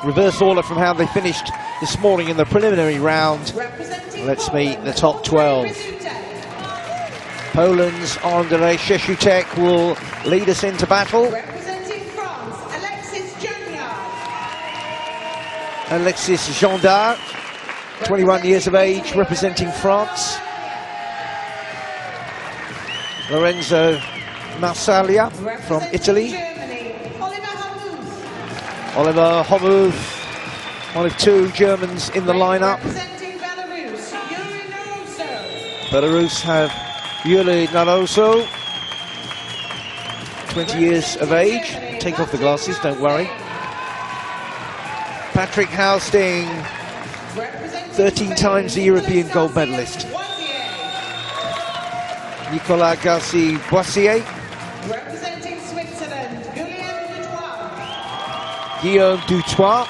reverse order from how they finished this morning in the preliminary round. Let's meet the top 12. Poland's Andrzej Szczeszutek will lead us into battle. Representing France, Alexis Gendard, 21 years of age, representing France. Lorenzo Marsaglia from Italy. Oliver Homuth, one of two Germans in the lineup. Belarus have Yuri Naroso, 20 years of age. Take off the glasses, don't worry. Patrick Hausting, 13 times the European gold medalist. Nicolas Garcia-Boissier. Representing Switzerland, Guillaume Dutoit,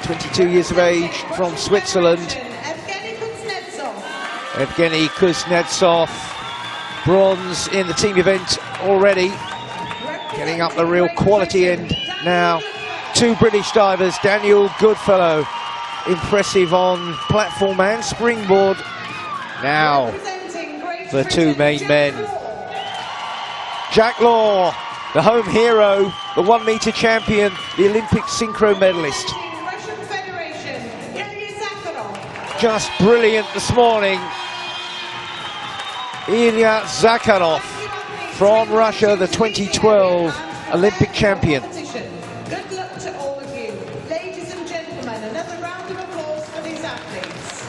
22 years of age, from Switzerland. Evgeny Kuznetsov, bronze in the team event already. Getting up the real quality end now. Two British divers, Daniel Goodfellow, impressive on platform and springboard. Now, the two main men. Jack Law, the home hero, the 1 meter champion, the Olympic synchro medalist. Just brilliant this morning. Ilya Zakharov from Russia, the 2012 Olympic champion. Good luck to all of you. Ladies and gentlemen, another round of applause for these athletes.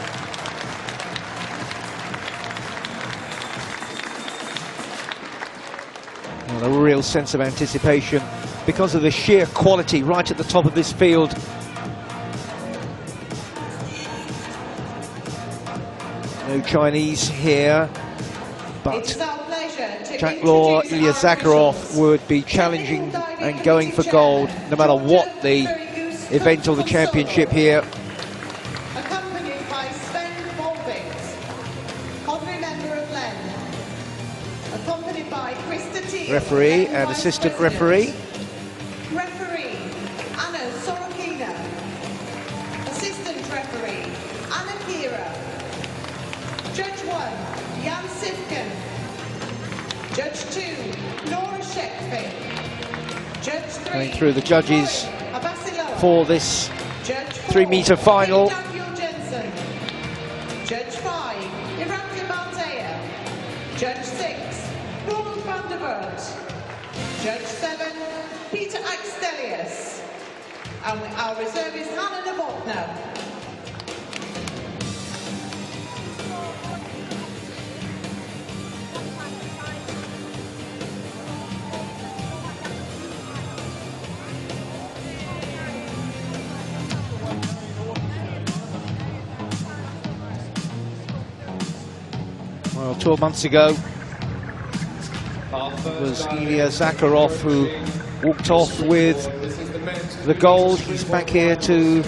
Well, a real sense of anticipation because of the sheer quality right at the top of this field. No Chinese here, but Jack Law, Ilya Zakharov would be challenging and going for gold no matter what the event or the championship here. Accompanied by Sven Volvix, honorary member of LEN. Accompanied by Krista T. Referee and assistant referee. Referee, Anna Sorokina. Assistant referee, Anna Kira. Judge 1, Jan Sivkin. Judge 2, Nora Shekfi. Judge 3, Going through the judges for this 3 meter final. Judge 5, Irakli Baltea. Judge 6, Ronald van der Voort. Judge 7, Peter Axtelius. And our reservist, Hannah Novotna. Well, 12 months ago, it was Ilya Zakharov who walked off with the gold. He's back here to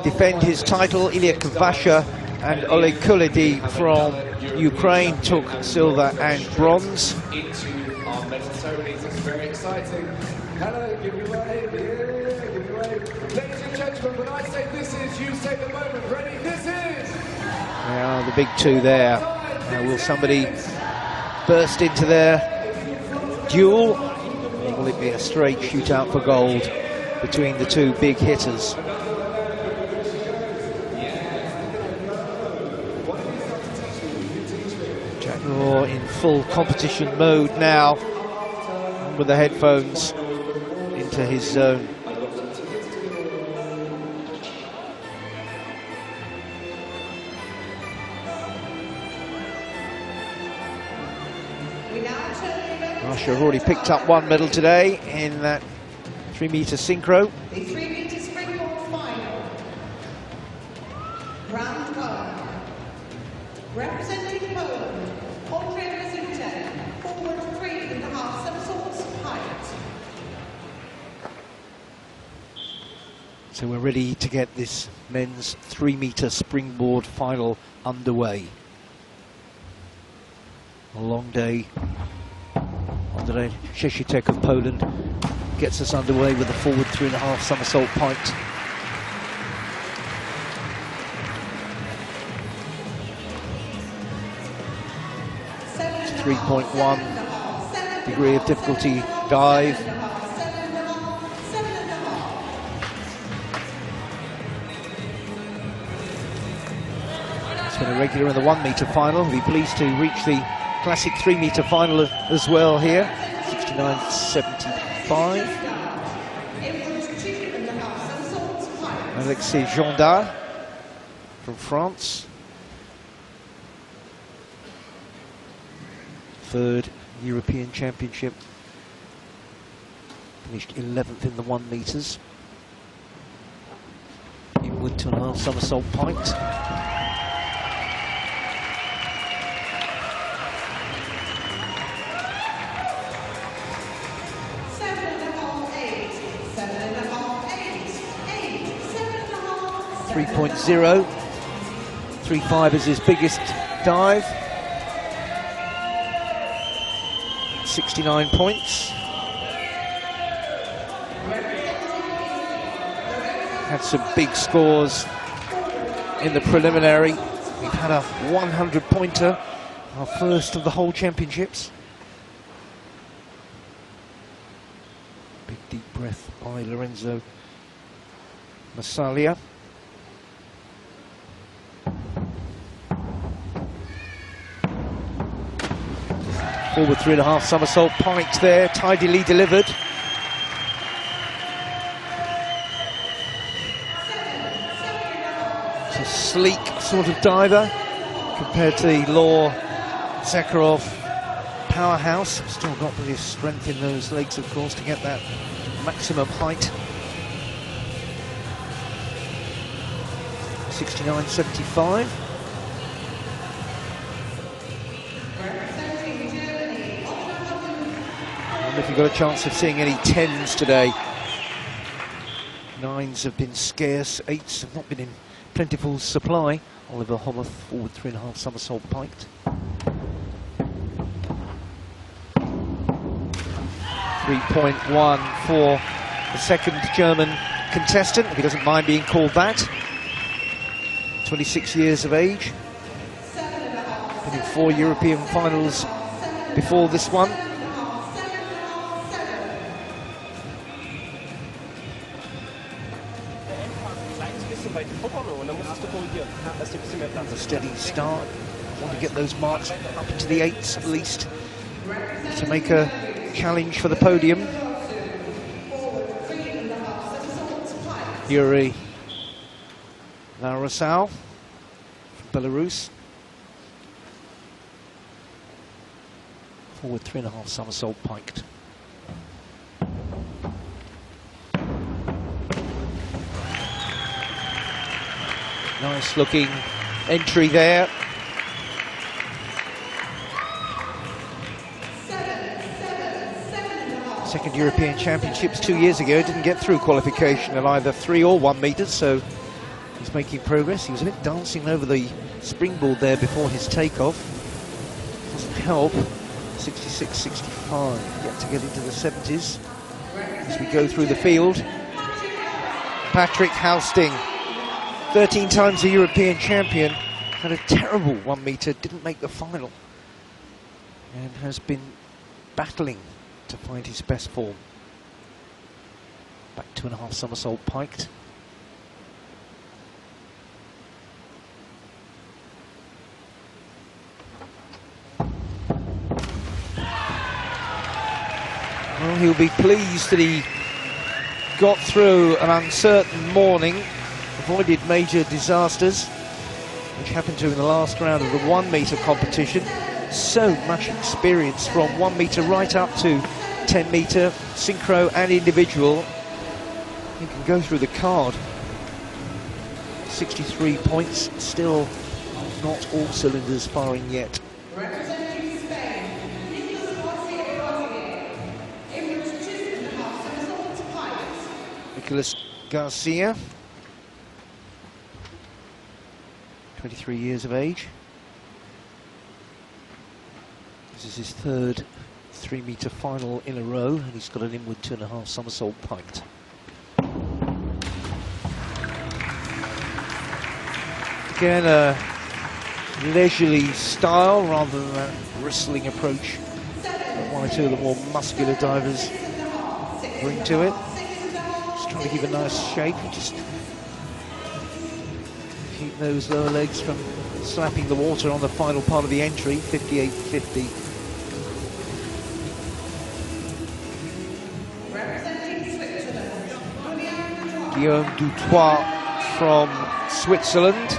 defend his title. Ilya Kvasha and Oleg Kuledy from Ukraine took silver and bronze. Into our medal ceremonies. It's very exciting. Hello, give me a wave, yeah, give me a wave. Ladies and gentlemen, when I say this is, you say the moment. Ready? This is! Now the big two there. Now will somebody burst into their duel? Or will it be a straight shootout for gold between the two big hitters? Jack Law in full competition mode now, with the headphones into his zone. Russia have already picked up one medal today in that 3 meter synchro. The 3 meter springboard final. Round 1. Representing Poland, Andrzej Szczeszutek, forward 3.5 somersaults height. So we're ready to get this men's 3 meter springboard final underway. A long day. Andrzej Szczeszutek of Poland gets us underway with the forward 3.5 somersault pint. It's 3.1 degree of difficulty dive. He's been a regular in the 1 metre final. He'll be pleased to reach the classic 3 metre final as well here. 69.75. Alexis Gendard from France. Third European Championship. Finished 11th in the 1 metres. Inward 2.5 somersault pint. .0. 3.5 is his biggest dive. 69 points. Had some big scores in the preliminary. We've had a 100-pointer, our first of the whole championships. Big deep breath by Lorenzo Massalia. Forward 3.5 somersault pint there, tidily delivered. It's a sleek sort of diver compared to the Law Zakharov powerhouse. Still got the strength in those legs, of course, to get that maximum height. 69.75. If you've got a chance of seeing any 10s today. 9s have been scarce, 8s have not been in plentiful supply. Oliver Homoth, forward 3.5 somersault pint. 3.1 for the second German contestant, if he doesn't mind being called that. 26 years of age. Been in 4 European finals before this one. A steady start. Want to get those marks up into the 8s at least to make a challenge for the podium. Yuri Larosal from Belarus. Forward 3.5 somersault pint. Nice looking entry there. Second European Championships 2 years ago, didn't get through qualification at either 3 or 1 metres, so he's making progress. He was a bit dancing over the springboard there before his takeoff. Doesn't help. 66.65, yet to get into the 70s as we go through the field. Patrick Housting, 13 times a European champion, had a terrible 1 metre, didn't make the final, and has been battling to find his best form. Back 2.5 somersault piked. Well, he'll be pleased that he got through an uncertain morning, avoided major disasters, which happened to him in the last round of the 1 metre competition. So much experience from 1 metre right up to 10 metre, synchro and individual. He can go through the card. 63 points, still not all cylinders firing yet. Nicolas Garcia, 23 years of age. This is his third 3-meter final in a row, and he's got an inward 2.5 somersault piked. Again, a leisurely style rather than that wrestling approach that one or two of the more muscular divers bring to it. Just trying to keep a nice shape, just keep those lower legs from slapping the water on the final part of the entry, 58.50. Guillaume Dutoit from Switzerland.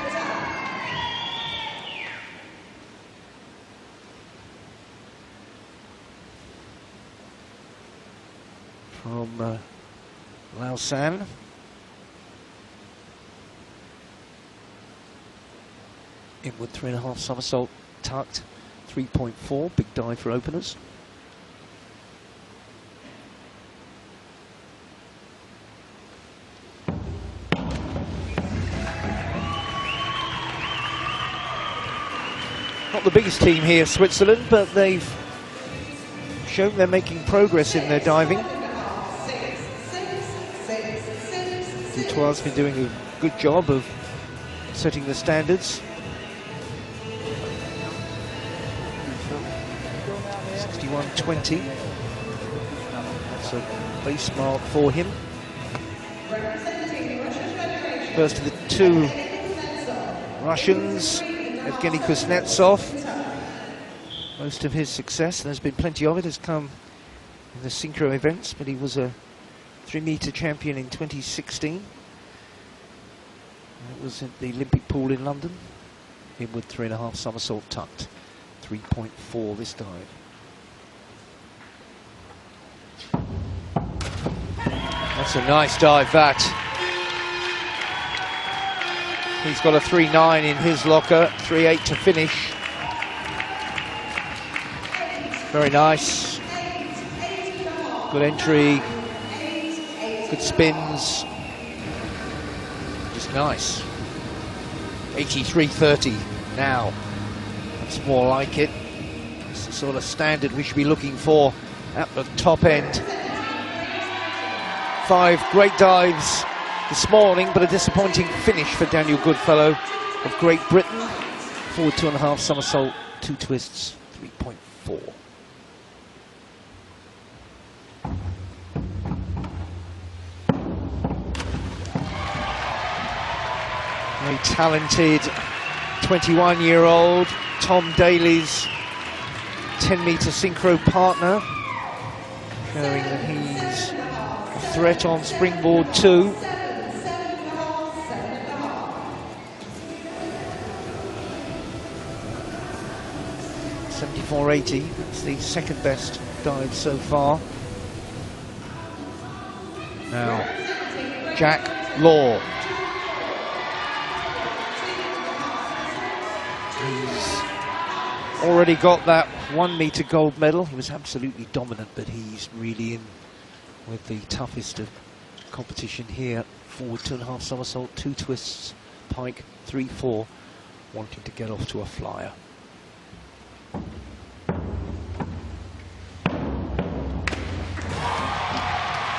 From Lausanne. Inward 3.5 somersault tucked, 3.4, big dive for openers. Not the biggest team here, Switzerland, but they've shown they're making progress in their diving. Dutoit's been doing a good job of setting the standards. 61.20. That's a base mark for him. First of the two Russians, Evgeny Kuznetsov. Most of his success, and there's been plenty of it, has come in the synchro events, but he was a 3-meter champion in 2016. It was at the Olympic pool in London. Inward 3.5 somersault tucked, 3.4 this dive. That's a nice dive, that. He's got a 3.9 in his locker, 3.8 to finish. Very nice. Good entry. Good spins. Just nice. 83.30 now. That's more like it. It's the sort of standard we should be looking for at the top end. 5 great dives this morning, but a disappointing finish for Daniel Goodfellow of Great Britain. Forward 2.5 somersault, 2 twists, 3.4. Very talented 21-year-old Tom Daly's 10-meter synchro partner, showing that he's a threat on springboard 2. .74.80, that's the second best dive so far. Now, Jack Law. He's already got that 1-meter gold medal. He was absolutely dominant, but he's really in with the toughest of competition here. Forward 2.5 somersault, 2 twists, pike, 3.4, wanting to get off to a flyer.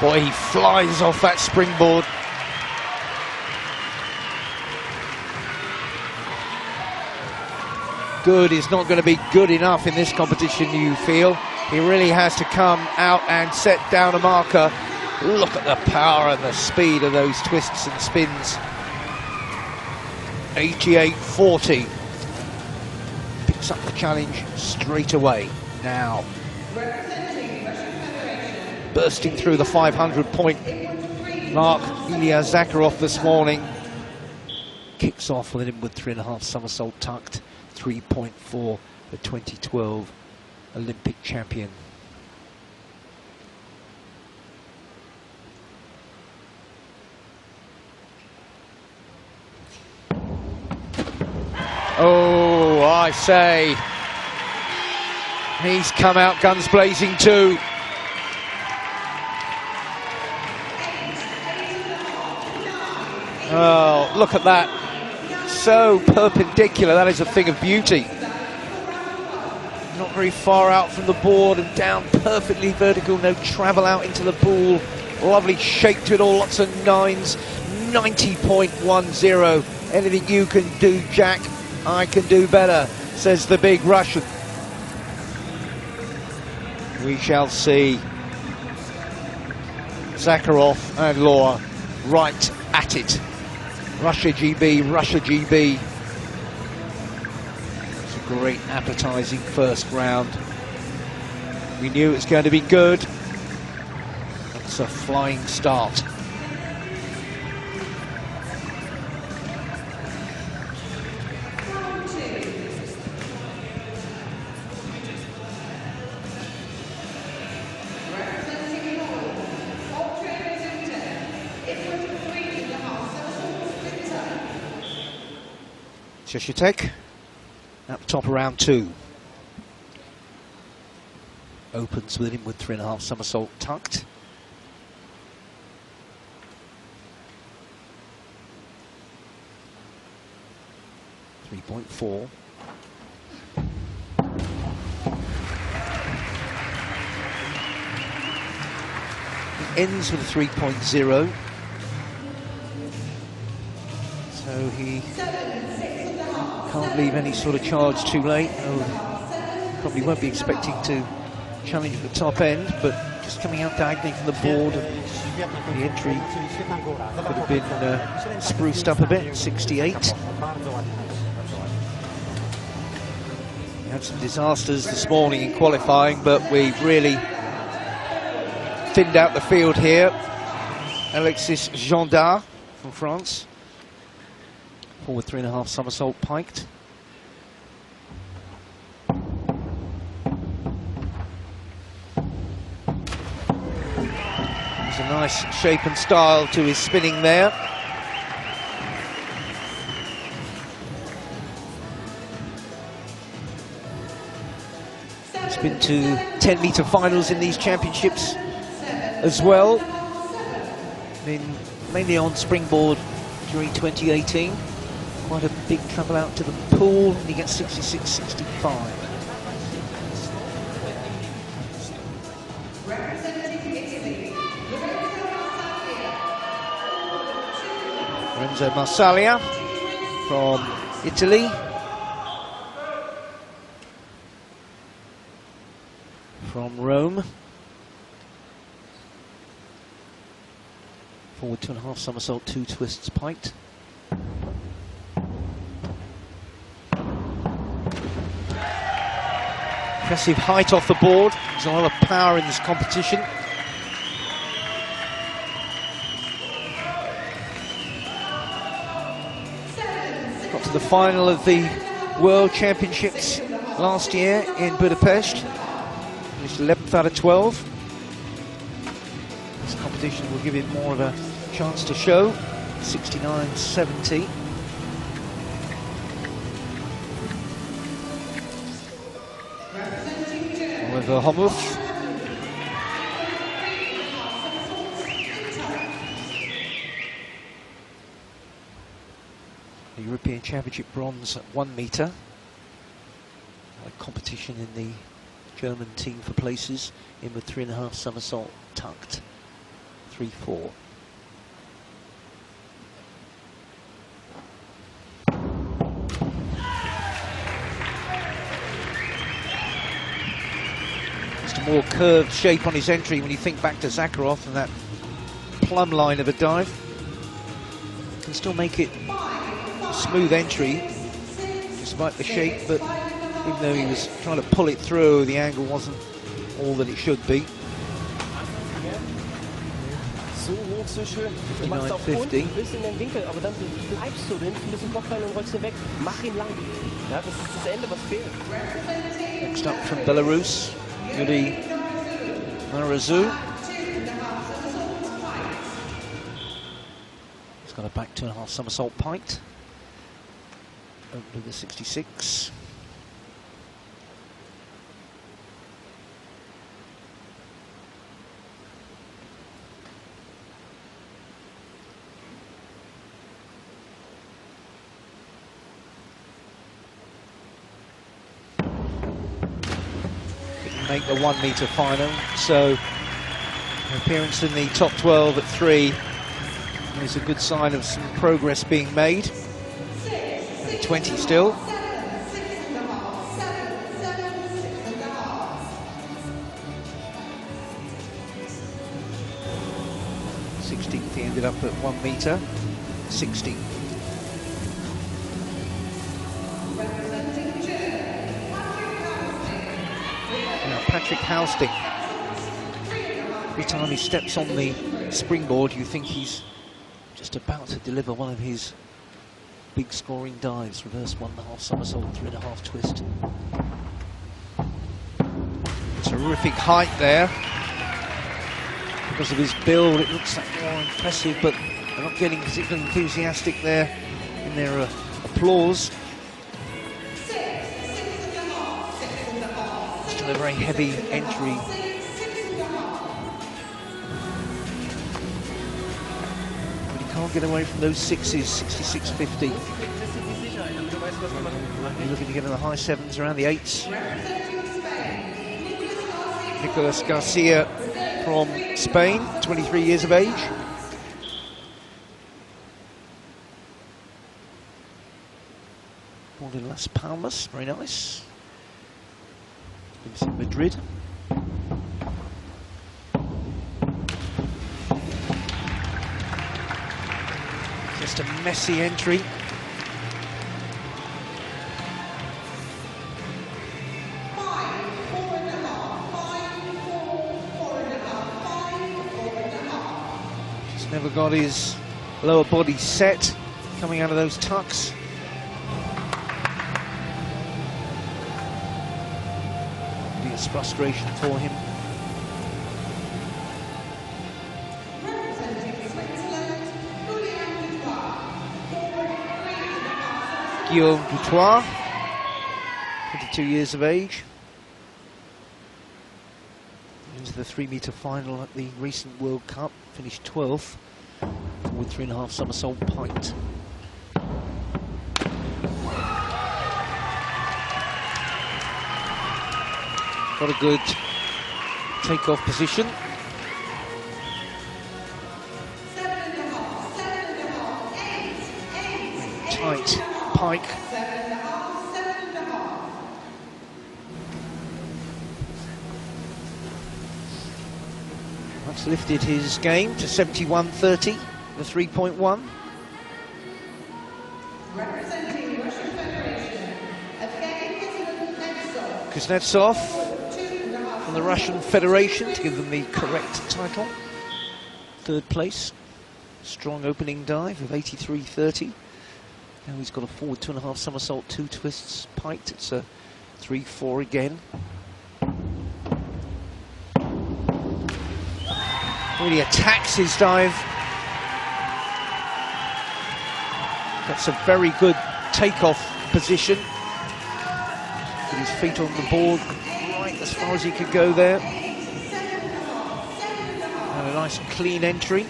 Boy, he flies off that springboard. Good is not going to be good enough in this competition, you feel. He really has to come out and set down a marker. Look at the power and the speed of those twists and spins. 88.40. Picks up the challenge straight away. Now, bursting through the 500-point mark, Ilya Zakharov this morning. Kicks off with an inward 3.5 somersault tucked, 3.4, the 2012 Olympic champion. Oh, I say, he's come out guns blazing too. Oh, look at that. So perpendicular, that is a thing of beauty. not very far out from the board and down perfectly vertical, no travel out into the pool. Lovely shape to it all, lots of nines, 90.10. Anything you can do, Jack, I can do better, says the big Russian. We shall see. Zakharov and Law right at it. Russia GB, Russia GB. It's a great appetizing first round. We knew it was going to be good. It's a flying start. Sheshetek at the top of round 2. Opens with him with 3.5 somersault tucked. .4. He ends with a 3.0. So he can't leave any sort of charge too late. Probably won't be expecting to challenge at the top end, but just coming out diagonally from the board, the entry could have been spruced up a bit. 68. We had some disasters this morning in qualifying, but we've really thinned out the field here. Alexis Gendard from France. Forward 3.5 somersault piked. There's a nice shape and style to his spinning there. He's been to 10-metre finals in these championships as well. Been mainly on springboard during 2018. Quite a big travel out to the pool, and he gets 66.65. Lorenzo Marsaglia from Italy. From Rome. Forward 2.5 somersault, 2 twists piked. Impressive height off the board. There's a lot of power in this competition. Got to the final of the World Championships last year in Budapest. Finished 11th out of 12. This competition will give it more of a chance to show. 69.70. Oliver Homuth. The European Championship bronze at 1 metre. A competition in the German team for places, in with 3.5 somersault tucked. 3-4. More curved shape on his entry when you think back to Zakharov and that plumb line of a dive. Can still make it a smooth entry despite the shape, but even though he was trying to pull it through, the angle wasn't all that it should be. 59.50. Next up from Belarus, Yuri Marazu. He's got a back 2.5 somersault piked. Open to the 66. make the 1 metre final. So an appearance in the top 12 at 3 is a good sign of some progress being made. 20 still. 16th, he ended up at 1 metre. 16th. Now Patrick Housting. Every time he steps on the springboard, you think he's just about to deliver one of his big scoring dives. Reverse 1.5 somersault, 3.5 twist. Terrific height there. Because of his build, it looks like more impressive, but they're not getting particularly enthusiastic there in their applause. Still a very heavy entry. But he can't get away from those sixes, 66.50. You're looking to get in the high sevens, around the eights. Nicolas Garcia from Spain, 23 years of age. Born in Las Palmas, very nice. Lives in Madrid. Just a messy entry. Never got his lower body set coming out of those tucks. Obvious frustration for him. Guillaume Dutoit, 22 years of age. Into the 3 metre final at the recent World Cup, finished 12th with 3.5 somersault pint. Got a good takeoff position. 7.5, 7.5, 8, Tight pike. 7.5. That's lifted his game to 71.30, the 3.1. Representing the Russian Federation, Kuznetsov from the Russian Federation to give them the correct title. 3rd place. Strong opening dive of 83.30. Now he's got a forward 2.5 somersault, 2 twists, piked. It's a 3-4 again. Really attacks his dive. That's a very good takeoff position. With his feet on the board, right as far as he could go there. And a nice clean entry.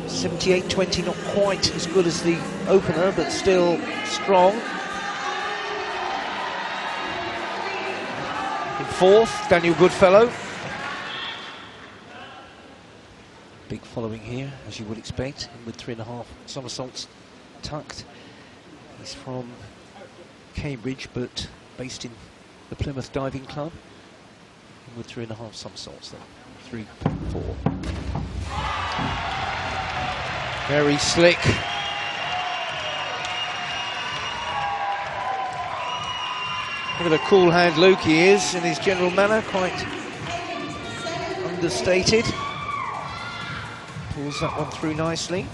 .78.20, not quite as good as the opener, but still strong. In 4th, Daniel Goodfellow. Big following here, as you would expect, with 3.5 somersaults tucked. He's from Cambridge, but based in the Plymouth Diving Club. And with 3.5 somersaults, then 3.4. Very slick. Look at the cool hand Luke he is in his general manner, quite understated. Pulls that one through nicely.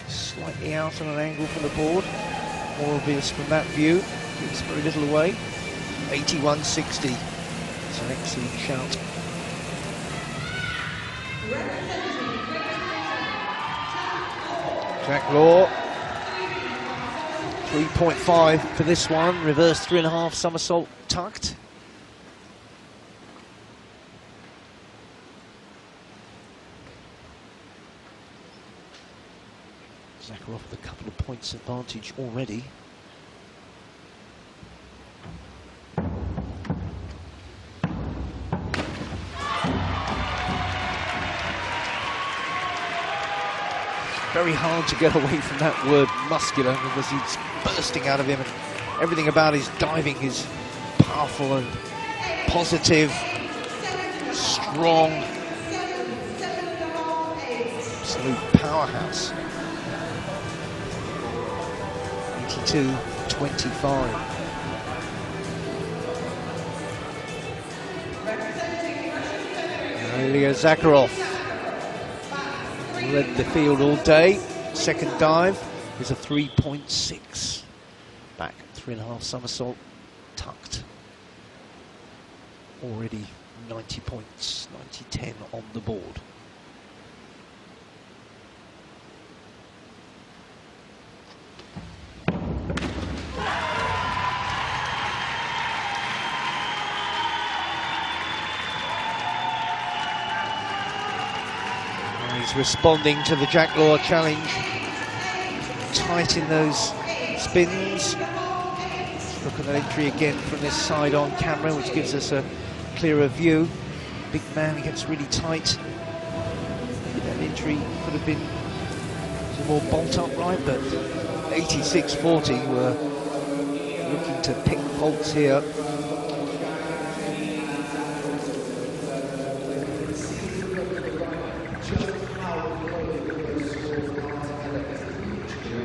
Slightly out on an angle from the board. More obvious from that view. Gives very little away. 81.60. It's an excellent shout. Jack Law. 3.5 for this one. Reverse 3.5 somersault tucked. Zakharov with a couple of points advantage already. Very hard to get away from that word muscular, because he's bursting out of him, and everything about his diving is powerful and positive, strong, absolute powerhouse. 82-25. Ilya Zakharov led the field all day. Second dive is a 3.6. Back 3.5 somersault, tucked. Already 90 points, 90-10 on the board. He's responding to the Jack-Law challenge. Tight in those spins. Look at that entry again from this side on camera, which gives us a clearer view. Big man gets really tight. That entry could have been more bolt upright, but 86-40 were looking to pick bolts here.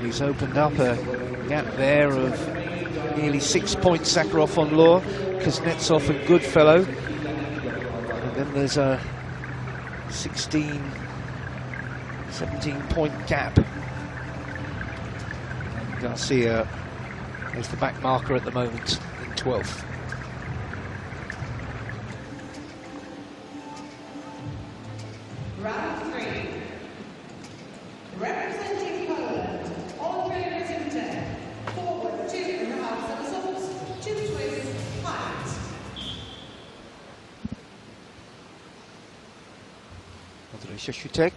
He's opened up a gap there of nearly 6 points. Zakharov on Law, Kuznetsov and Goodfellow. And then there's a 16, 17 point gap. Garcia is the back marker at the moment in 12th. Round 3. Representing Poland, forward 2.5 somersaults, 2 twists, height. Andrzej Sioszutek.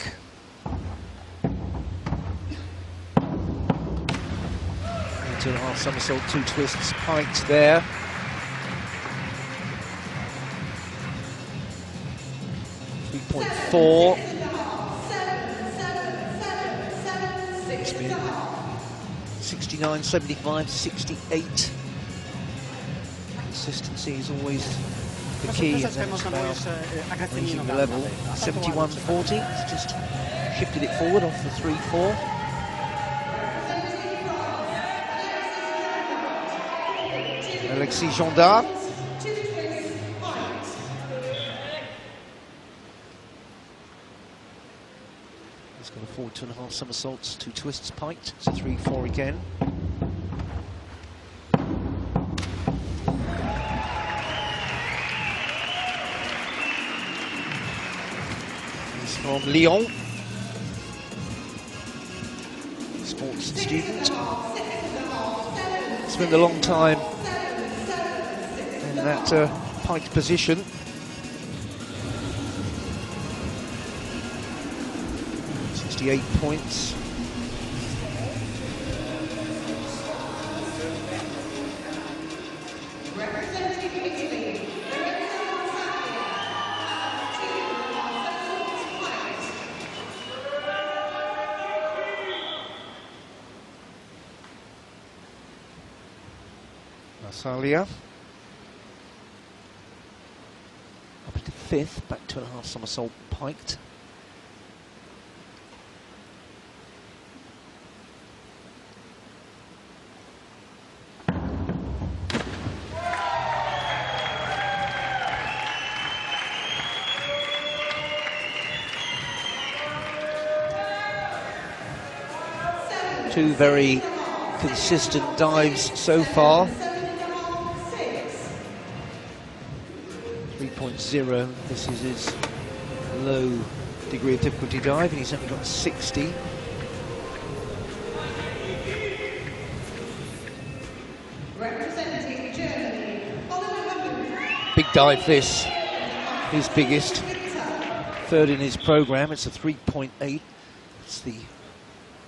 2.5 somersault, 2 twists, height there. .4. 69, 75, 68. Consistency is always the key, and that's about raising the level. 71-40, it's just shifted it forward off the 3-4. Alexis Gendard. He's got a forward 2.5 somersaults, 2 twists piked. It's a 3-4 again. He's from Lyon. Sports student. Spent a long time in that piked position. Points. Representing Italy, Masalia. Up into 5th, back 2.5 somersault piked. Two very consistent dives so far. 3.0, this is his low degree of difficulty dive, and he's only got 60. representing Germany, Big dive this, his biggest. Third in his program, it's a 3.8. It's the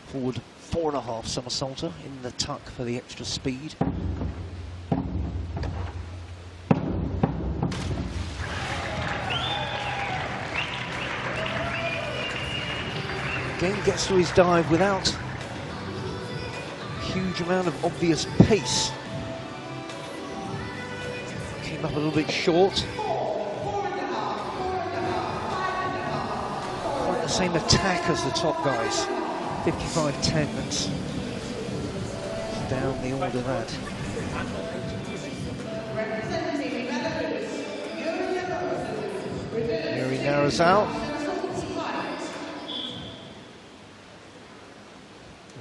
forward 4.5 somersaulter in the tuck for the extra speed. Again, gets through his dive without a huge amount of obvious pace. Came up a little bit short. Quite the same attack as the top guys. 55-10, that's down the order that. Here he narrows out.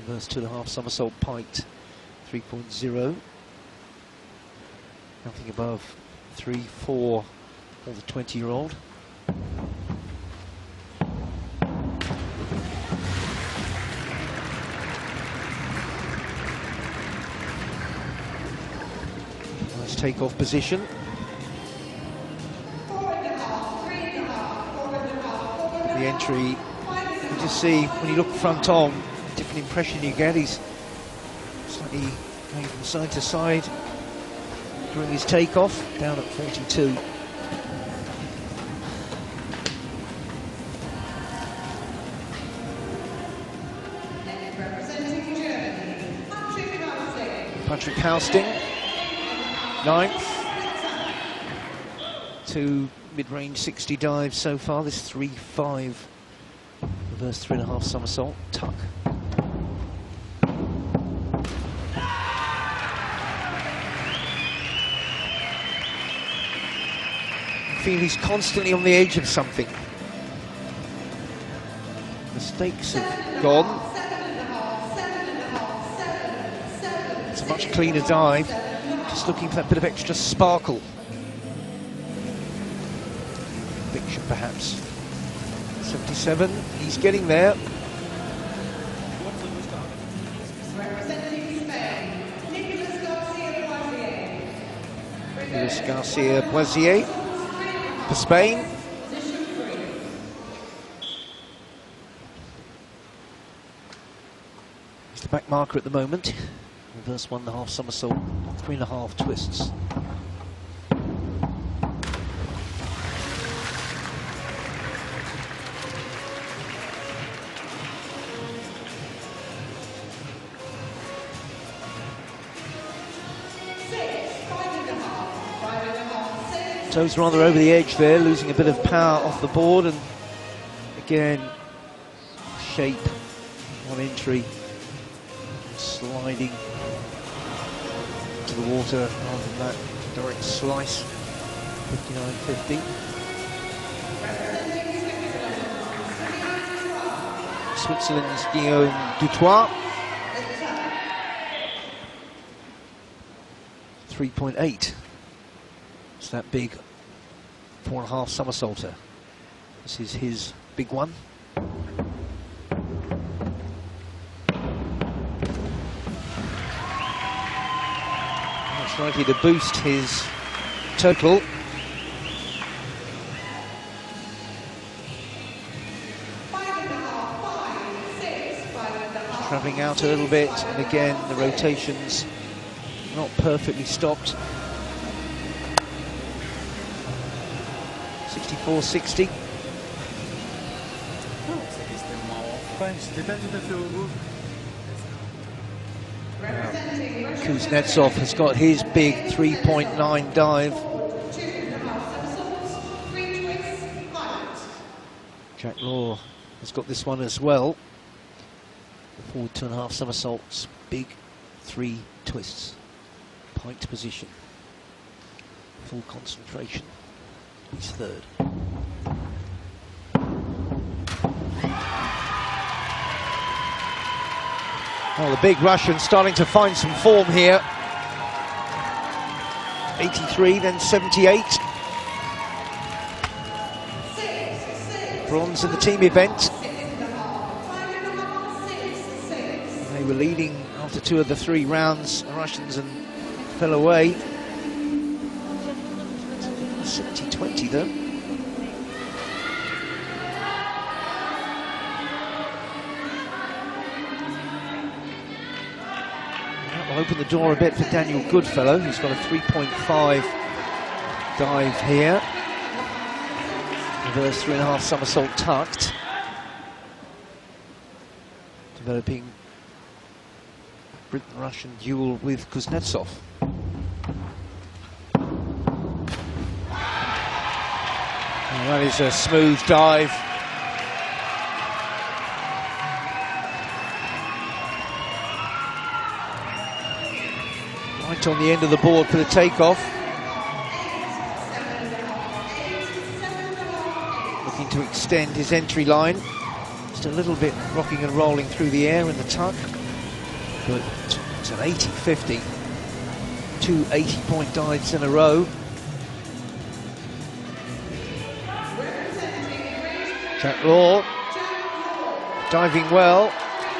Reverse 2.5 somersault piked 3.0. Nothing above 3-4 for the 20-year-old. Nice takeoff position. The entry, you just see when you look front on, different impression you get. He's slightly going from side to side during his takeoff, down at 42. Patrick Housting, 9th. 2 mid-range 60 dives so far. This 3-5 reverse 3.5 somersault tuck. He's constantly on the edge of something. The stakes have gone. It's a much cleaner dive. Just looking for that bit of extra sparkle. Conviction, perhaps. 77. He's getting there. Nicolas Garcia-Boisier for Spain. He's the back marker at the moment. Reverse 1.5 somersault, 3.5 twists. Toes rather over the edge there, losing a bit of power off the board, and again, shape on entry, sliding to the water rather than that direct slice. 59.50. Switzerland's Guillaume Dutoit. 3.8. It's that big 4.5 somersaulter. This is his big one. That's likely to boost his total. Travelling out a little bit, and again the rotations not perfectly stopped. 64.60. Kuznetsov has got his big 3.9 dive. Jack Law has got this one as well. Forward 2.5 somersaults, big 3 twists. Piked position. Full concentration. He's third. Well, the big Russian starting to find some form here. 83, then 78. Bronze in the team event. They were leading after 2 of the 3 rounds, the Russians, and fell away. 70-20 though. open the door a bit for Daniel Goodfellow, who's got a 3.5 dive here. Reverse 3.5 somersault tucked. Developing Briton-Russian duel with Kuznetsov. And that is a smooth dive. Right on the end of the board for the takeoff. Looking to extend his entry line. Just a little bit rocking and rolling through the air in the tuck. But it's an 80-50. 2 80-point dives in a row. Jack Law diving well.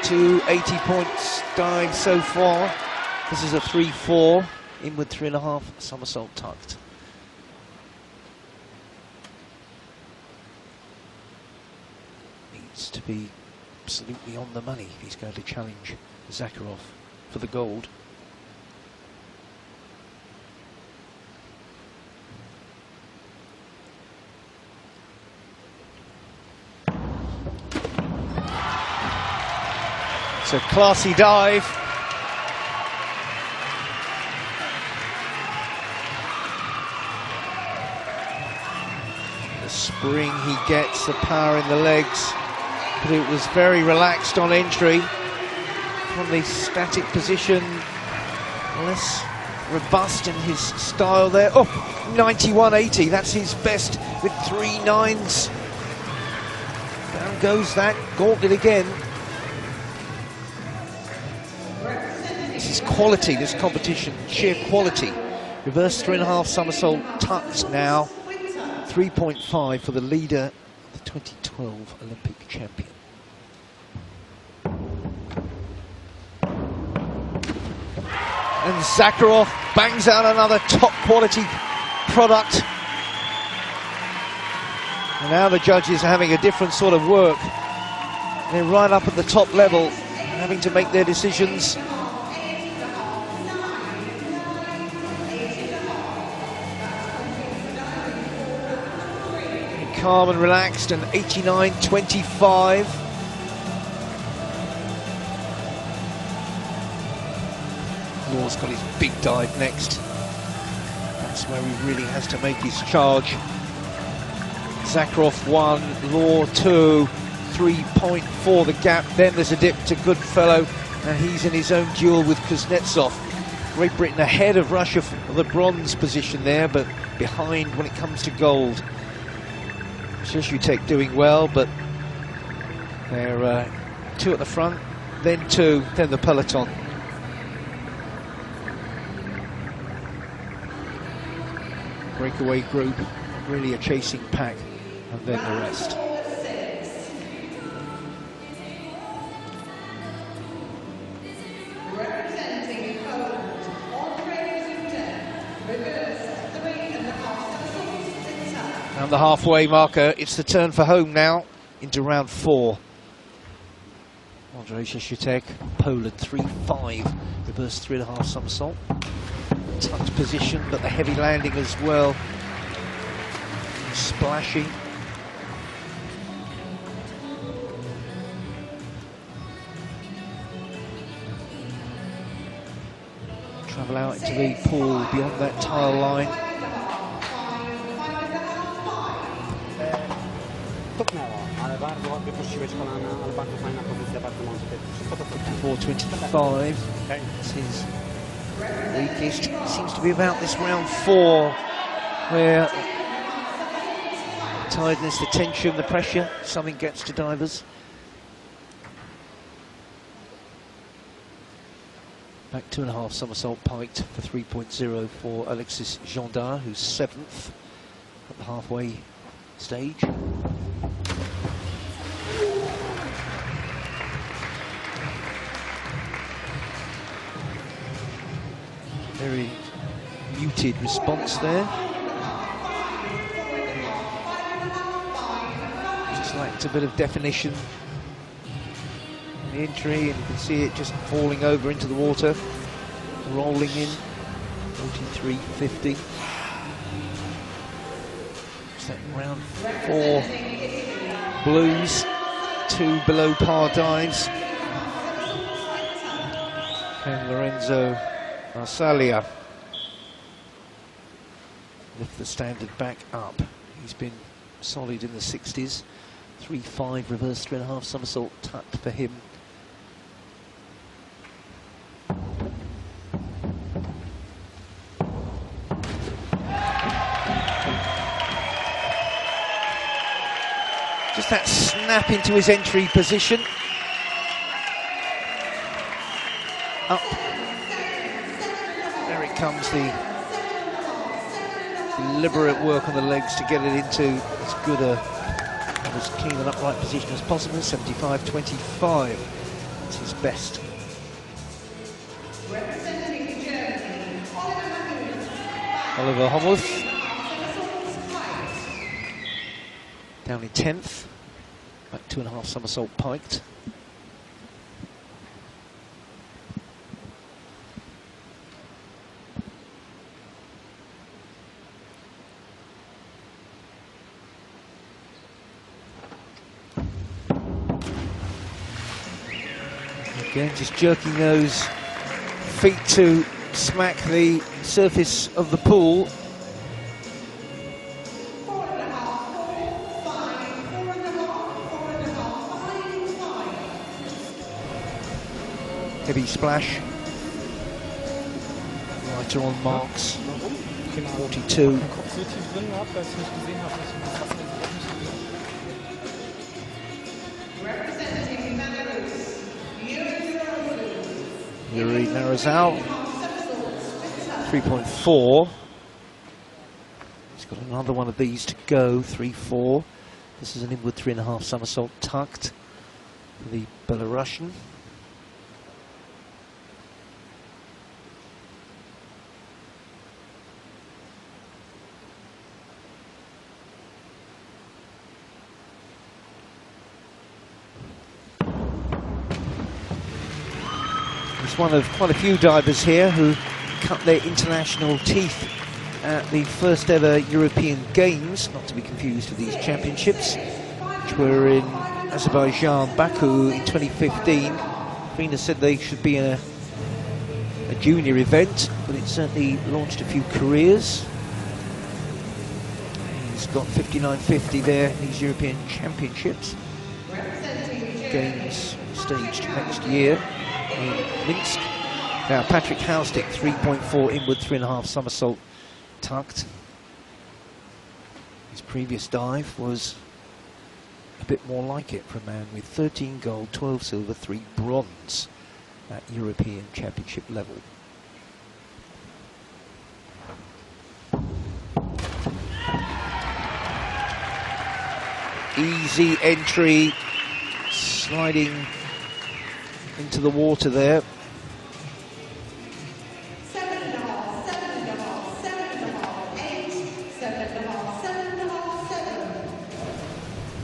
2 80-point dives so far. This is a 3-4, inward 3.5 somersault tucked. Needs to be absolutely on the money if he's going to challenge Zakharov for the gold. It's a classy dive. The spring he gets, the power in the legs, but it was very relaxed on entry. From the static position, less robust in his style there. Oh, 91.80, that's his best with 3 9s. Down goes that gauntlet again. This is quality, this competition, sheer quality. Reverse 3.5 somersault tucks now. 3.5 for the leader, the 2012 Olympic champion. And Zakharov bangs out another top quality product. And now the judges are having a different sort of work. They're right up at the top level, having to make their decisions. Calm and relaxed, and 89.25. Law's got his big dive next. That's where he really has to make his charge. Zakharov 1, Law 2, 3.4 the gap. Then there's a dip to Goodfellow, and he's in his own duel with Kuznetsov. Great Britain ahead of Russia for the bronze position there, but behind when it comes to gold. Shishutech doing well, but they're 2 at the front, then 2, then the peloton. Breakaway group, really a chasing pack, and then the rest. And the halfway marker, it's the turn for home now into round 4. Andrei Shishutech, Poland 3-5, reverse 3.5 somersault. Tucked position, but the heavy landing as well. Splashing. Travel out into the pool beyond that tile line. 4.25. It's his weakest. Seems to be about this round 4, where tiredness, the tension, the pressure, something gets to divers. Back 2.5 somersault piked for 3.0 for Alexis Gendard, who's 7th at the halfway stage. Very muted response there. Just lacked a bit of definition in the entry, and you can see it just falling over into the water. rolling in, 43.50. Set round 4 blues, 2 below par dives. And Lorenzo Marsalia lift the standard back up. He's been solid in the 60s. 3-5 reverse 3.5 somersault tucked for him. Just that snap into his entry position. Up. There it comes, the deliberate work on the legs to get it into as good as clean and upright position as possible. 75.25. It's his best. Oliver Homuth down in 10th, back 2.5 somersault piked. Again, just jerking those feet to smack the surface of the pool. Heavy splash. Lighter on marks. 42. Yuri narrows out. 3.4. He's got another one of these to go. 3-4. This is an inward 3.5 somersault tucked for the Belarusian. One of quite a few divers here who cut their international teeth at the first ever European Games, not to be confused with these championships, which were in Azerbaijan, Baku in 2015. Venus said they should be a junior event, but it certainly launched a few careers. He's got 59.50 there in these European Championships. Games staged next year in Minsk. Now Patrick Houstick, 3.4 inward 3.5 somersault tucked. His previous dive was a bit more like it for a man with 13 gold, 12 silver, 3 bronze at European Championship level. Easy entry, sliding into the water there.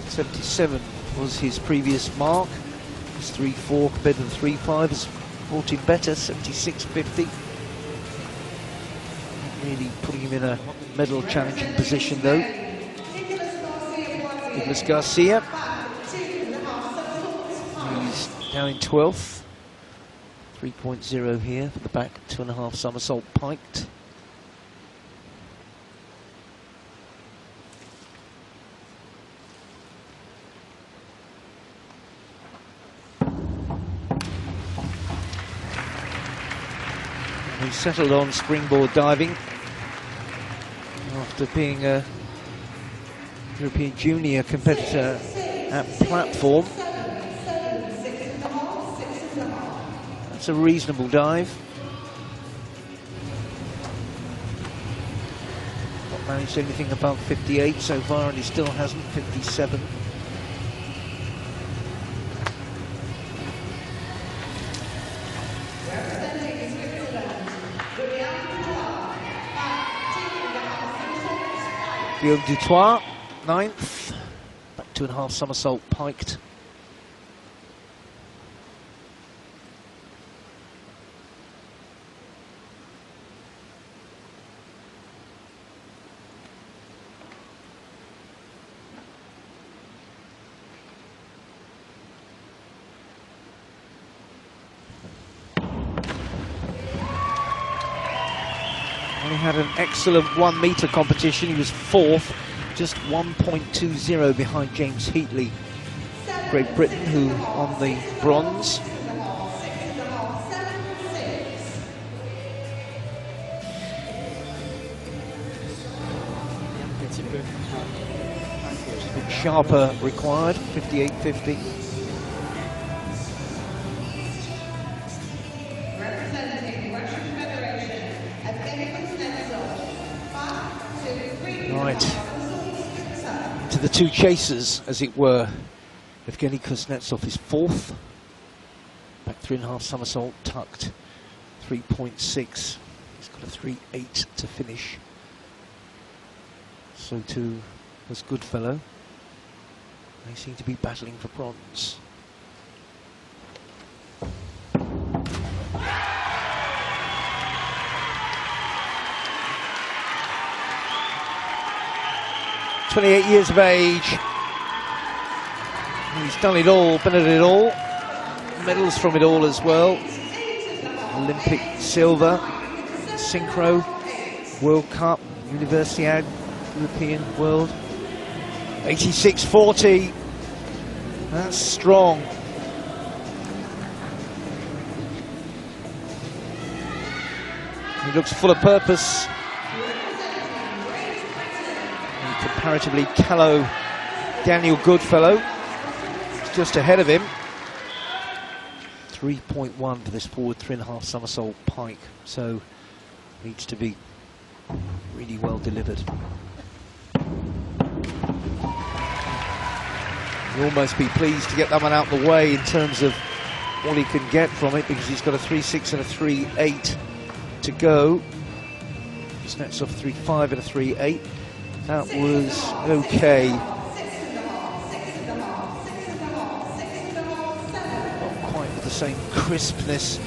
77 was his previous mark. His 3.4 compared to the 3.5 has brought him better, 76.50. Really putting him in a medal challenging position though. Nicolas Garcia. He's down in 12th. 3.0 here for the back, 2.5 somersault piked. He settled on springboard diving after being a European junior competitor at platform. That's a reasonable dive. Not managed anything above 58 so far, and he still hasn't. 57. Guillaume Dutoit, 9th, back 2.5 somersault piked. had an excellent 1 metre competition. He was 4th, just 1.20 behind James Heatley, Great Britain, who won the bronze. A bit sharper required, 58.50. Right, to the two chasers, as it were. Evgeny Kuznetsov is 4th, back 3.5 somersault, tucked 3.6. He's got a 3.8 to finish. So too was Goodfellow. They seem to be battling for bronze. "28 years of age. He's done it all, been at it all. Medals from it all as well. Olympic silver, synchro, World Cup, Universiade, European, World. 86.40. That's strong. He looks full of purpose. And comparatively callow Daniel Goodfellow is just ahead of him. 3.1 for this forward 3.5 somersault pike, so needs to be really well delivered. You'll almost be pleased to get that one out the way in terms of what he can get from it, because he's got a 3.6 and a 3.8 to go. Kuznetsov 3.5 and a 3.8. That was okay. Not quite with the same crispness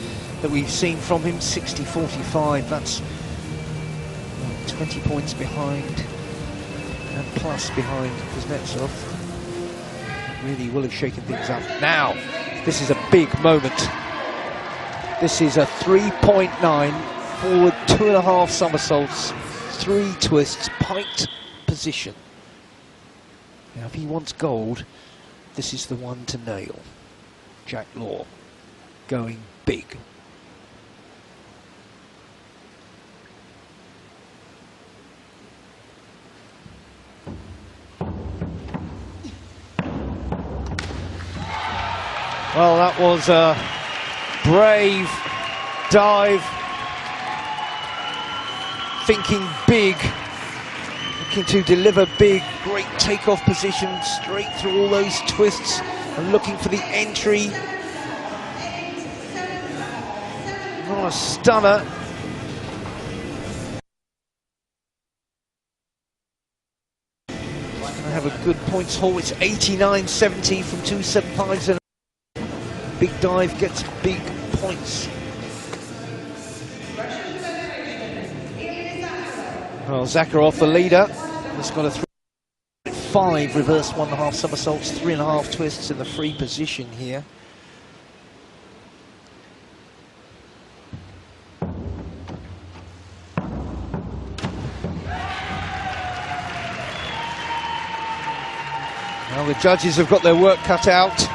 that we've seen from him. 60.45. That's 20 points behind and plus behind Kuznetsov. Really will have shaken things up. Now, this is a big moment. This is a 3.9 forward 2.5 somersaults, 3 twists, piked position. Now, if he wants gold, this is the one to nail. Jack Law going big. Well, that was a brave dive, thinking big, looking to deliver big, great takeoff position, straight through all those twists, and looking for the entry. Not a stunner. I have a good points haul. It's 89.70 from 2.75s and big dive gets big points. Well, Zakharov, the leader, has got a 3.5 reverse 1.5 somersaults, 3.5 twists in the free position here. Well, the judges have got their work cut out,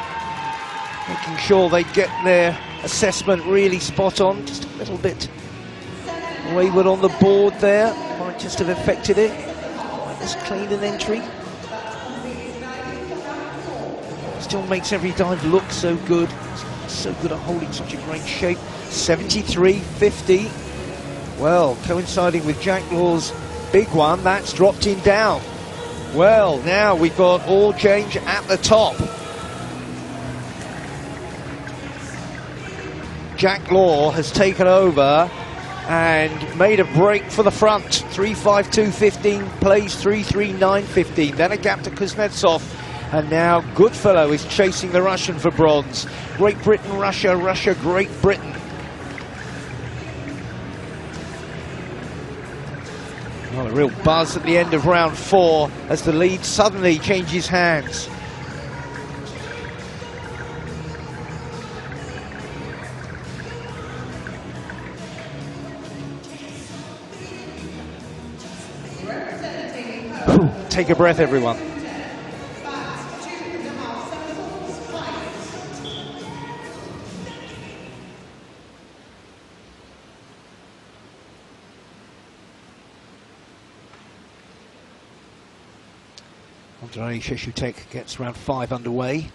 making sure they get their assessment really spot on. Just a little bit wayward on the board there, might just have affected it. Quite as clean an entry. Still makes every dive look so good. So good at holding such a great shape. 73.50. Well, coinciding with Jack Law's big one, that's dropped him down. Well, now we've got all change at the top. Jack Law has taken over and made a break for the front. 3.52.15, plays 3.39.15. Then a gap to Kuznetsov. And now Goodfellow is chasing the Russian for bronze. Great Britain, Russia, Russia, Great Britain. Well, a real buzz at the end of round 4 as the lead suddenly changes hands. Whew, take a breath, everyone. Andrei Sheshutek gets round 5 underway.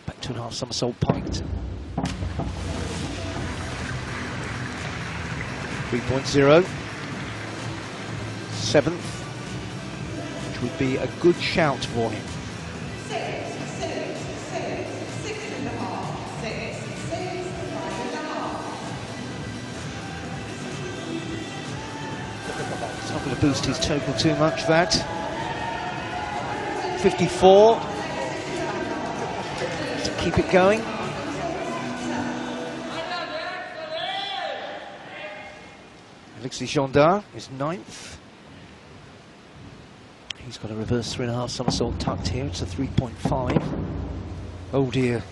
Back 2.5 somersault piked. 3.0. 7th, which would be a good shout for him. 6.5. It's not going to boost his total too much, that. 54 to keep it going. Alexis Gendard is 9th. He's got a reverse 3.5 somersault tucked here. It's a 3.5. Oh dear.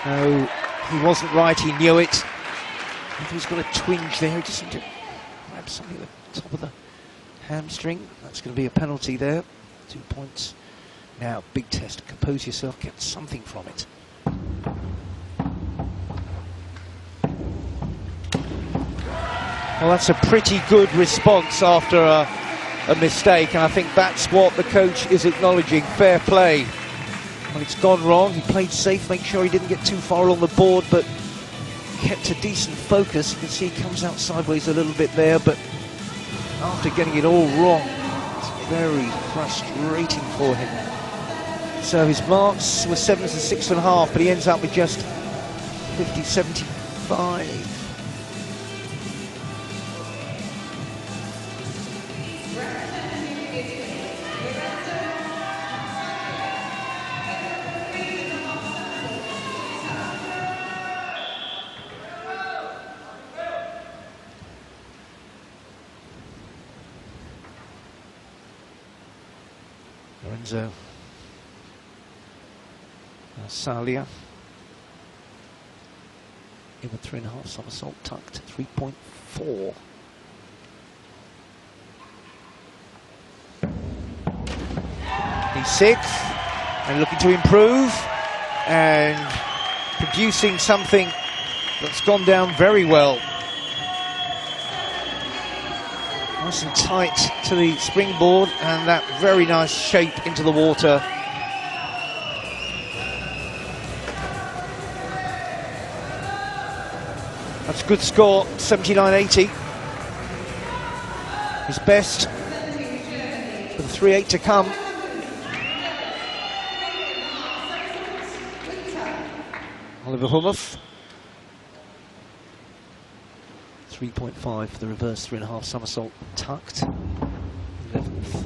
No, he wasn't right, he knew it. He's got a twinge there. He just seemed to grab something at the top of the hamstring. That's going to be a penalty there. 2 points. Now, big test. Compose yourself, get something from it. Well, that's a pretty good response after a mistake, and I think that's what the coach is acknowledging. Fair play. Well, it's gone wrong. He played safe, make sure he didn't get too far along the board, but kept a decent focus. You can see he comes out sideways a little bit there, but after getting it all wrong, it's very frustrating for him. So his marks were 7 to 6.5, but he ends up with just 50.75. Lorenzo Salia in the 3.5 somersault tucked, 3.4. He's 6th and looking to improve and producing something that's gone down very well. Nice and tight to the springboard and that very nice shape into the water. That's a good score, 79.80. His best for the 3.8 to come. Oliver Hummuth. 3.5 for the reverse 3.5 somersault tucked. 11th.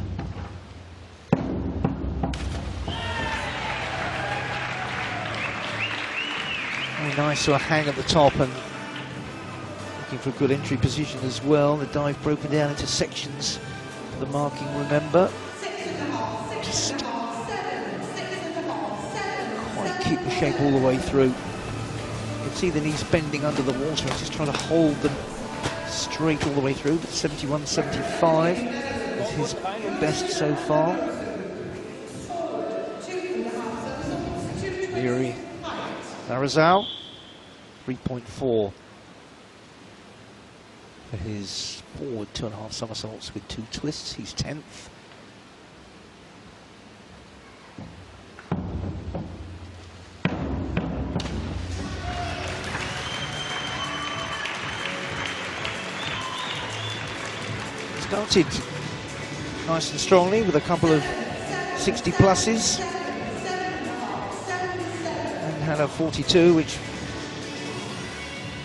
Very nice to a hang at the top and looking for a good entry position as well. The dive broken down into sections for the marking, remember. Just quite keep the shape all the way through. You can see the knees bending under the water. He's just trying to hold them straight all the way through, but 71.75 is his best so far. Yuri Larazau, 3.4 for his forward 2.5 somersaults with 2 twists. He's 10th. Started nice and strongly with a couple of 60 pluses and had a 42, which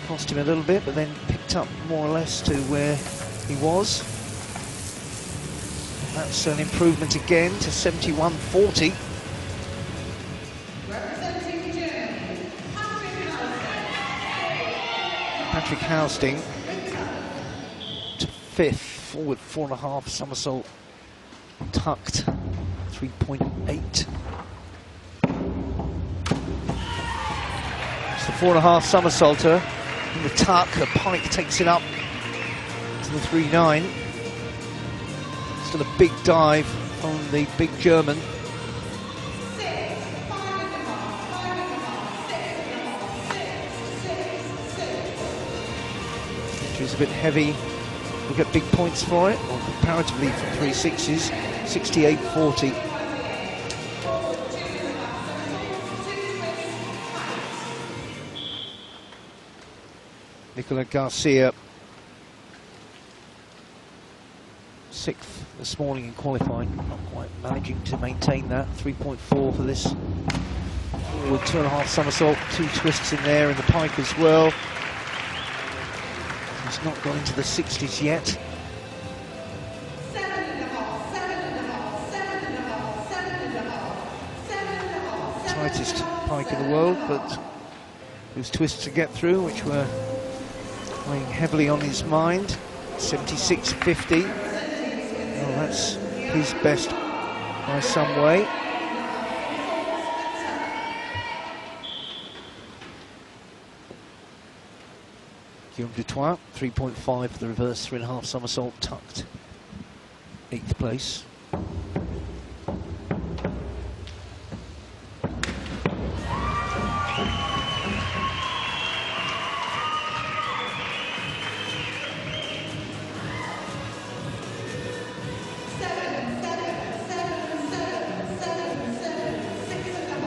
cost him a little bit, but then picked up more or less to where he was. That's an improvement again to 71.40. Patrick Housting to 5th. Forward 4.5 somersault tucked, 3.8. It's the 4.5 somersaulter in the tuck. The pike takes it up to the 3.9. Still a big dive from the big German. Which is a bit heavy. We'll get big points for it, or comparatively for 3/6s, 68.40. Nicola Garcia, 6th this morning in qualifying, not quite managing to maintain that. 3.4 for this forward 2.5 somersault, 2 twists in there in the pike as well. He's not got into the 60s yet. Tightest pike in the world, but those twists to get through, which were weighing heavily on his mind. 76.50. Well, that's his best by some way. Guillaume Dutoit, 3.5 for the reverse 3.5 somersault, tucked 8th place.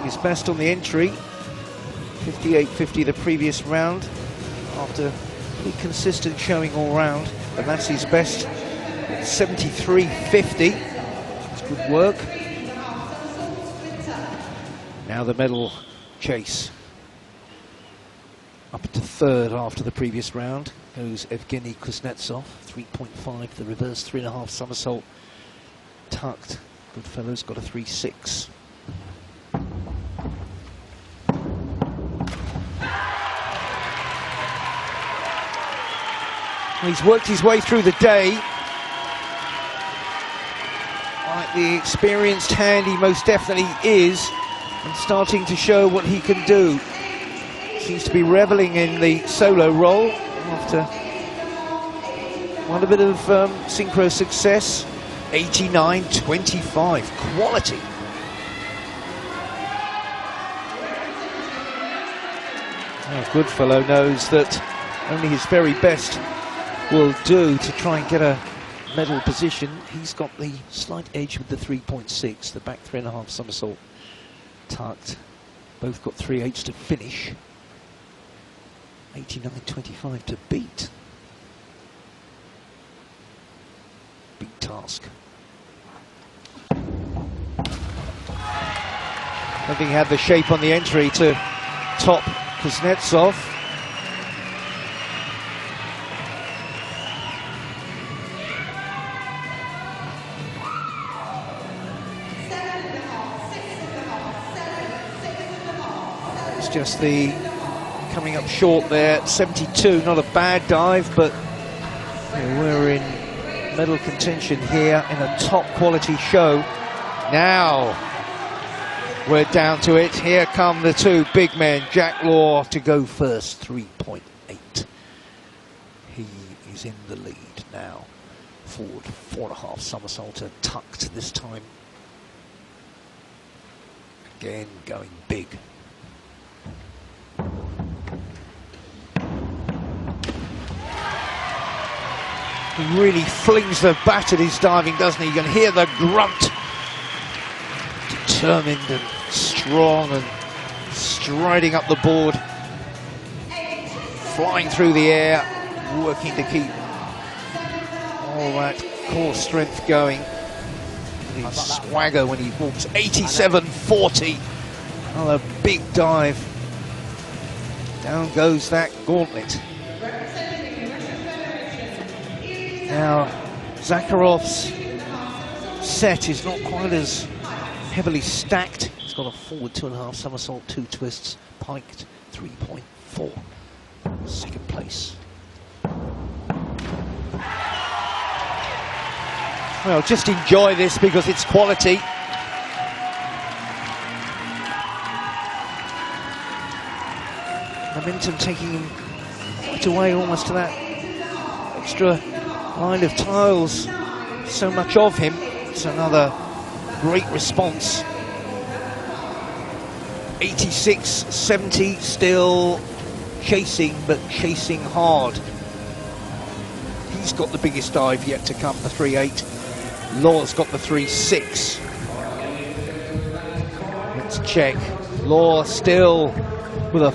His best on the entry, 58.50 the previous round, after pretty consistent showing all round, but that's his best, 73.50. It's good work. Now the medal chase. Up to 3rd after the previous round goes Evgeny Kuznetsov, 3.5 the reverse 3.5 somersault, tucked. Goodfellow's got a 3.6. He's worked his way through the day. Like the experienced hand he most definitely is, and starting to show what he can do. Seems to be reveling in the solo role after quite a bit of synchro success. 89.25, quality. Oh, Goodfellow knows that only his very best will do to try and get a medal position. He's got the slight edge with the 3.6, the back 3.5 somersault tucked. Both got 3/8 to finish. 89.25 to beat. Big task. I think he had the shape on the entry to top Kuznetsov. Just the coming up short there, 72, not a bad dive, but we're in medal contention here in a top quality show. Now we're down to it. Here come the two big men, Jack Law to go first, 3.8. He is in the lead now. Forward 4.5 somersaulter, tucked this time. Again going big. He really flings the bat at his diving, doesn't he? You can hear the grunt. Determined and strong and striding up the board. Flying through the air, working to keep all that core strength going. His swagger when he walks, 87.40. Another big dive. Down goes that gauntlet. Now, Zakharov's set is not quite as heavily stacked. He's got a forward 2.5 somersault, 2 twists, piked 3.4. Second place. Well, just enjoy this because it's quality. Momentum taking him right away almost to that extra line of tiles so much of him. It's another great response. 86-70, still chasing, but chasing hard. He's got the biggest dive yet to come, the 3.8. Law's got the 3.6. Let's check. Law still with a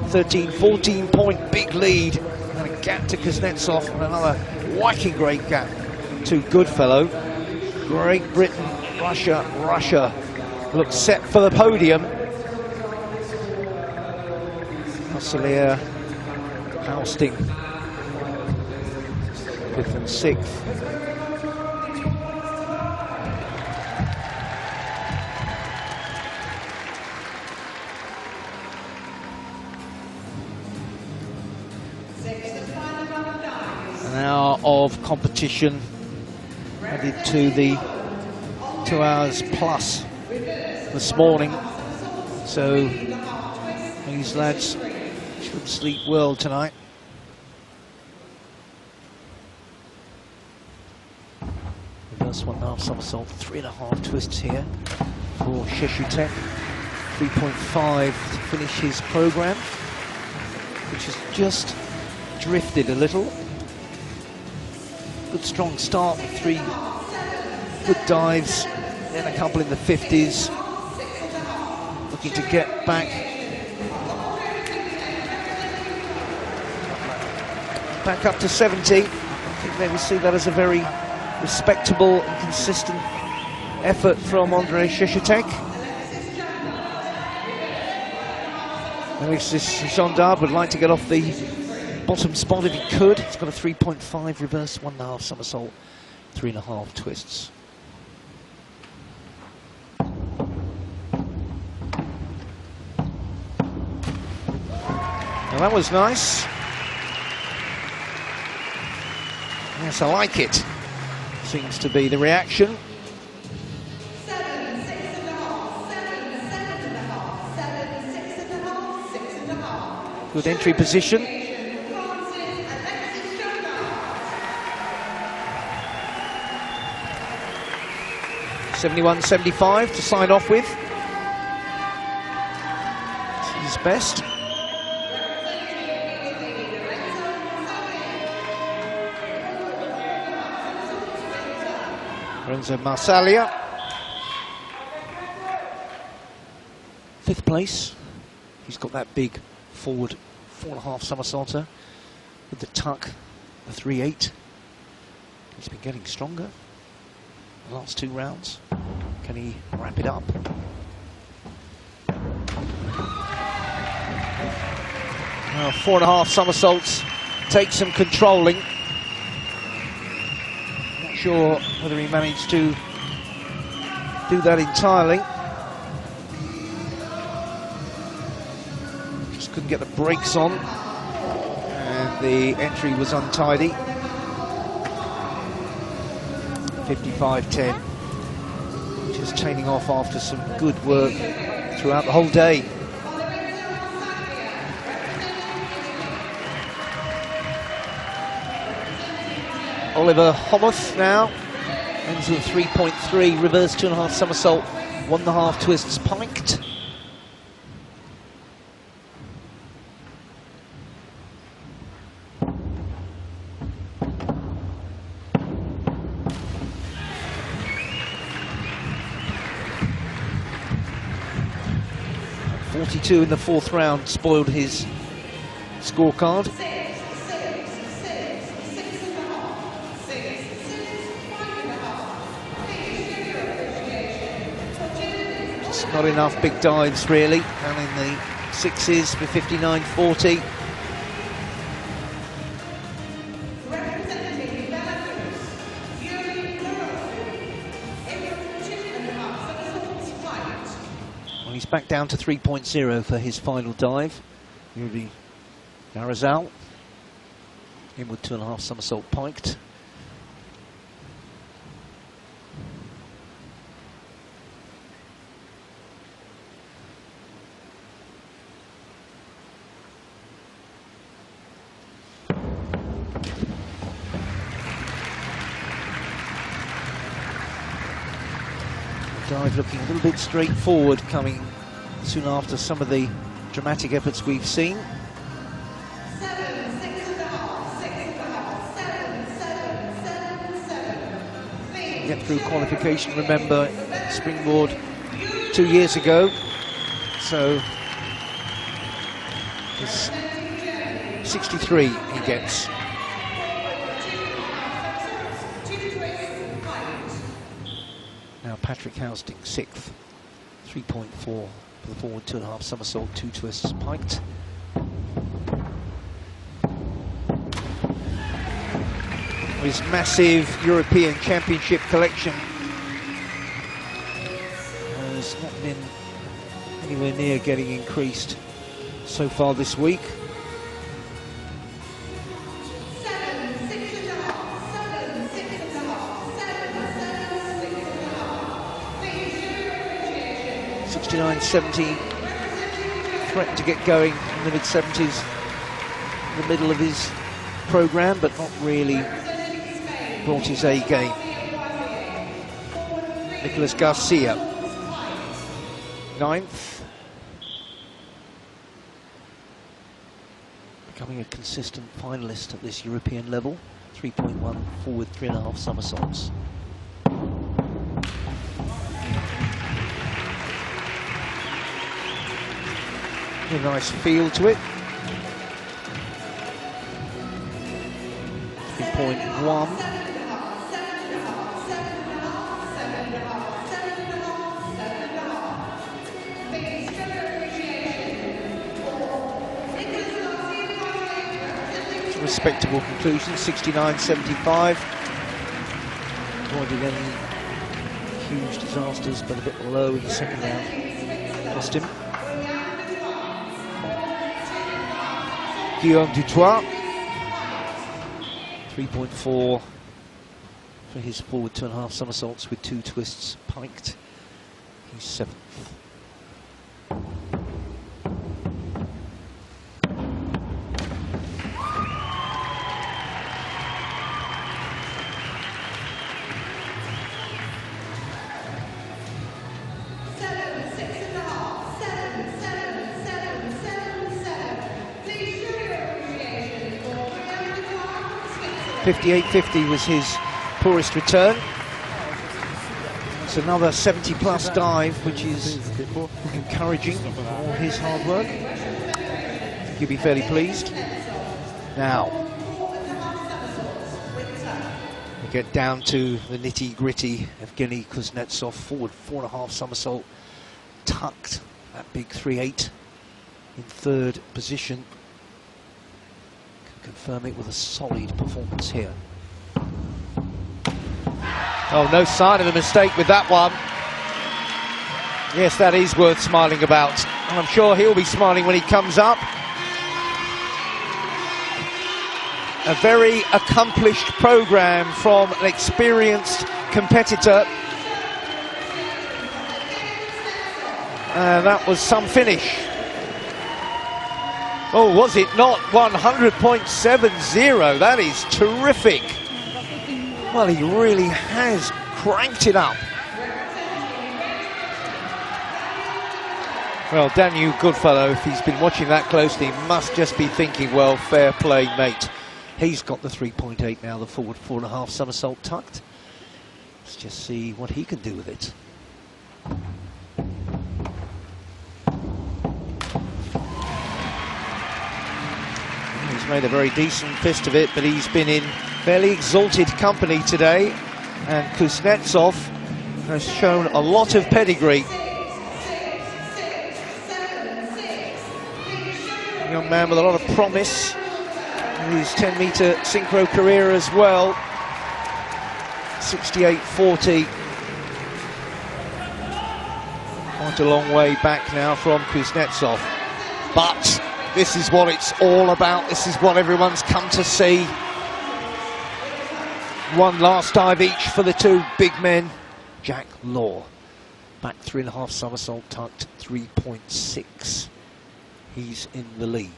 13-14 point big lead, and a gap to Kuznetsov, and another whacking great gap to Goodfellow. Great Britain, Russia looks set for the podium. Rosselier ousting 5th and 6th. An hour of competition added to the 2 hours plus this morning, so these lads should sleep well tonight. Reverse 1.5 somersault, 3.5 twists here for Sheshutek. 3.5 to finish his program, which has just drifted a little. Good strong start with 3 good dives, then a couple in the 50s. Looking to get back up to 70. I think they will see that as a very respectable and consistent effort from Andrei Sheshutek. Alexis Gendard would like to get off the bottom spot if he could. He's got a 3.5 reverse 1.5 somersault, 3.5 twists. Well, that was nice. Yes, I like it. Seems to be the reaction. 7, 6.5, 7, 7.5, 7, 6.5, 6.5. Good entry position. 71.75 to sign off with. This is his best. Lorenzo Marsalia, 5th place. He's got that big forward 4.5 somersaulter with the tuck, the 3.8. He's been getting stronger the last 2 rounds. Can he wrap it up? Well, 4.5 somersaults take some controlling. Not sure whether he managed to do that entirely. Just couldn't get the brakes on, and the entry was untidy. 55.10, just tailing off after some good work throughout the whole day. Oliver Homuth now ends with 3.3, reverse 2.5 somersault, 1.5 twists piked. .42 in the 4th round spoiled his scorecard. Just not enough big dives really, and in the 6s for 59.40. He's back down to 3.0 for his final dive. Yuri Narazal in with 2.5 somersault piked. Dive looking a little bit straightforward, coming soon after some of the dramatic efforts we've seen. 7, 6.5, 6.5, 7, 7, 7, 7. Get through qualification, remember, springboard 2 years ago. So, it's 63 he gets. Now Patrick Housting, 6th, 3.4 for the forward 2.5 somersault, 2 twists piked. His massive European Championship collection has not been anywhere near getting increased so far this week. 7, 6.5, 7, 6.5, 7, 6.5. 69.70, threatened to get going in the mid-70s in the middle of his programme, but not really brought his A game. Nicolas Garcia, 9th. Becoming a consistent finalist at this European level. 3.1 forward, 3.5 somersaults. A nice feel to it. 3.1. Respectable conclusion, 69.75. Avoided any huge disasters, but a bit low in the second round. Lost him. Guillaume Dutoit, 3.4 for his forward 2.5 somersaults with 2 twists piked. He's 7th. .58.50 was his poorest return. It's another 70+ dive, which is encouraging all his hard work. He'll be fairly pleased. Now, we get down to the nitty-gritty. Evgeny Kuznetsov, forward 4.5 somersault, tucked that big 3.8 in 3rd position. Confirm it with a solid performance here. Oh, no sign of a mistake with that one. Yes, that is worth smiling about. And I'm sure he'll be smiling when he comes up. A very accomplished programme from an experienced competitor. And that was some finish. Oh, was it not? 100.70. That is terrific. Well, he really has cranked it up. Well, Daniel Goodfellow, if he's been watching that closely, must just be thinking, well, fair play, mate. He's got the 3.8 now, the forward 4.5 somersault tucked. Let's just see what he can do with it. Made a very decent fist of it, but he's been in fairly exalted company today, and Kuznetsov has shown a lot of pedigree. A young man with a lot of promise in his 10-metre synchro career as well. 68.40. Quite a long way back now from Kuznetsov, but this is what it's all about. This is what everyone's come to see. One last dive each for the two big men. Jack Law, back 3.5 somersault tucked, 3.6. He's in the lead.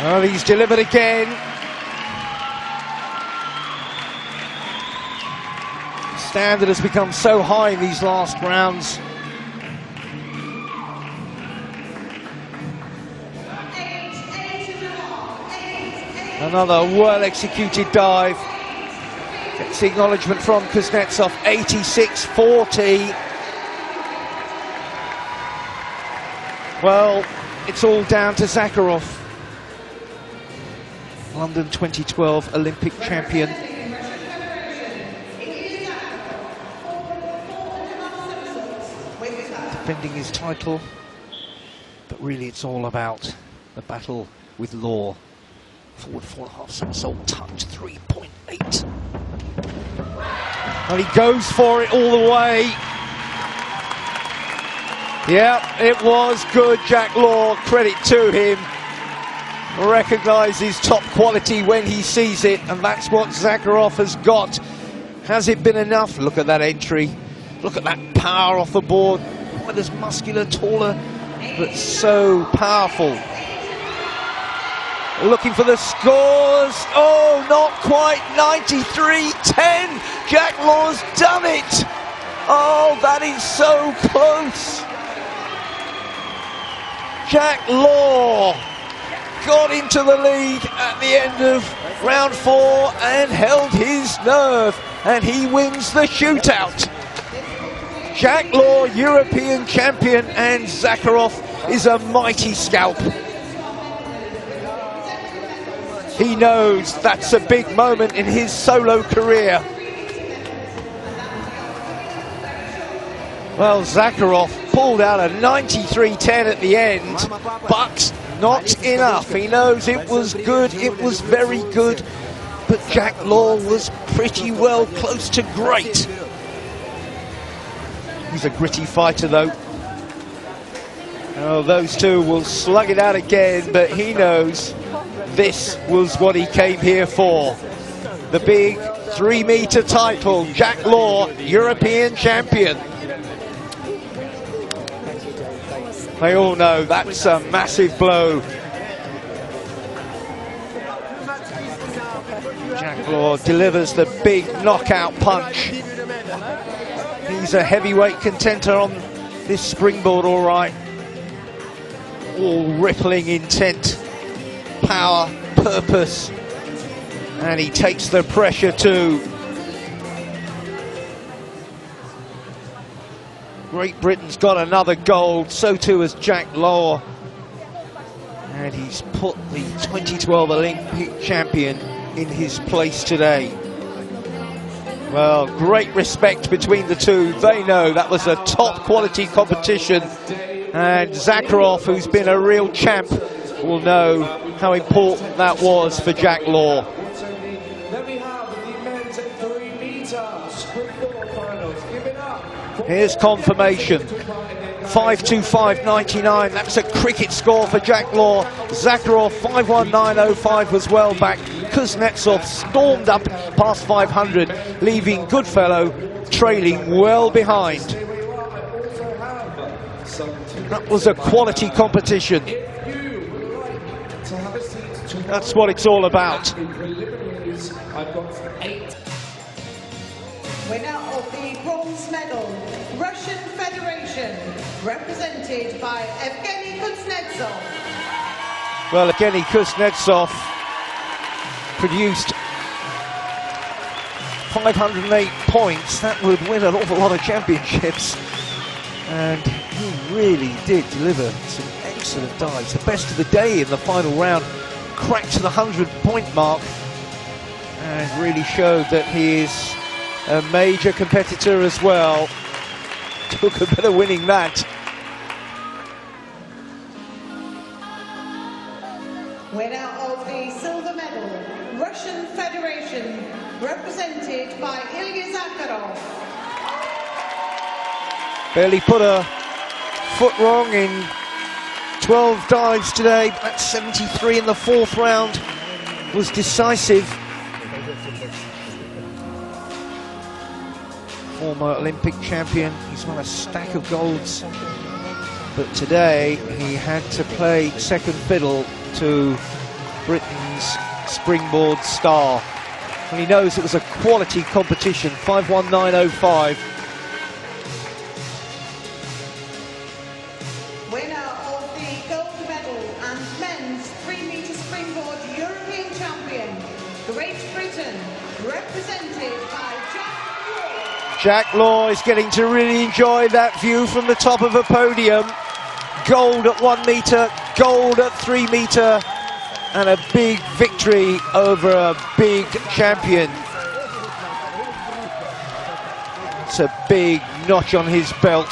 Well, he's delivered again. Standard has become so high in these last rounds. Another well-executed dive. Gets the acknowledgement from Kuznetsov, 86-40. Well, it's all down to Zakharov. London 2012 Olympic champion. Defending his title. But really it's all about the battle with Law. Forward 4.5 somersault touch, 3.8. And he goes for it all the way. Yeah, it was good, Jack Law, credit to him. Recognises top quality when he sees it, and that's what Zakharov has got. Has it been enough? Look at that entry. Look at that power off the board. Quite as muscular, taller, but so powerful. Looking for the scores. Oh, not quite. 93-10. Jack Law's done it. Oh, that is so close. Jack Law got into the lead at the end of round 4 and held his nerve, and he wins the shootout. Jack Law, European champion, and Zakharov is a mighty scalp. He knows that's a big moment in his solo career. Well, Zakharov pulled out a 93-10 at the end, but not enough. He knows it was good, it was very good, but Jack Law was pretty well close to great. He's a gritty fighter though. Oh, those two will slug it out again, but he knows this was what he came here for. The big 3-meter title, Jack Law, European champion. They all know that's a massive blow. Jack Law delivers the big knockout punch. He's a heavyweight contender on this springboard, all right. All rippling intent, power, purpose, and he takes the pressure too. Great Britain's got another gold, so too has Jack Law, and he's put the 2012 Olympic champion in his place today. Well, great respect between the two. They know that was a top quality competition, and Zakharov, who's been a real champ, will know how important that was for Jack Law. Then we have the men's 3-meter springboard finals. Give it up. Here's confirmation. 5.25.99. That's a cricket score for Jack Law. Zakharov 5.19.05 was well back. Kuznetsov stormed up past 500, leaving Goodfellow trailing well behind. That was a quality competition. That's what it's all about. Winner of the bronze medal, Russian Federation, represented by Evgeny Kuznetsov. Well, Evgeny Kuznetsov produced 508 points. That would win an awful lot of championships. And he really did deliver some excellent dives. The best of the day in the final round, cracked the 100-point mark, and really showed that he is a major competitor as well. Took a bit of winning that. Winner of the silver medal, Russian Federation, represented by Zakharov. Barely put a foot wrong in 12 dives today. That 73 in the 4th round was decisive. Former Olympic champion, he's won a stack of golds, but today he had to play second fiddle to Britain's springboard star. And he knows it was a quality competition, 5:19.05. Winner of the gold medal and men's 3-metre springboard European champion, Great Britain, represented by Jack Law. Jack Law is getting to really enjoy that view from the top of a podium. Gold at 1 metre, gold at 3 metre, and a big victory over a big champion. It's a big notch on his belt.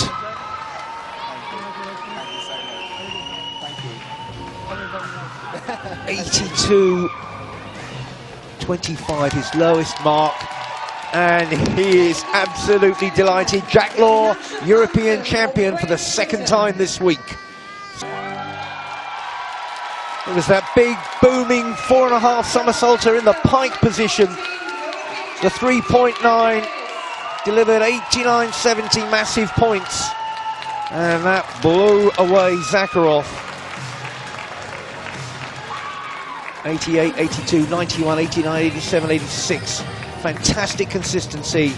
Thank you. 82.25, his lowest mark. And he is absolutely delighted. Jack Law, European champion for the second time this week. It was that big, booming 4.5 somersaulter in the pike position. The 3.9 delivered 89.70 massive points. And that blew away Zakharov. 88, 82, 91, 89, 87, 86. Fantastic consistency.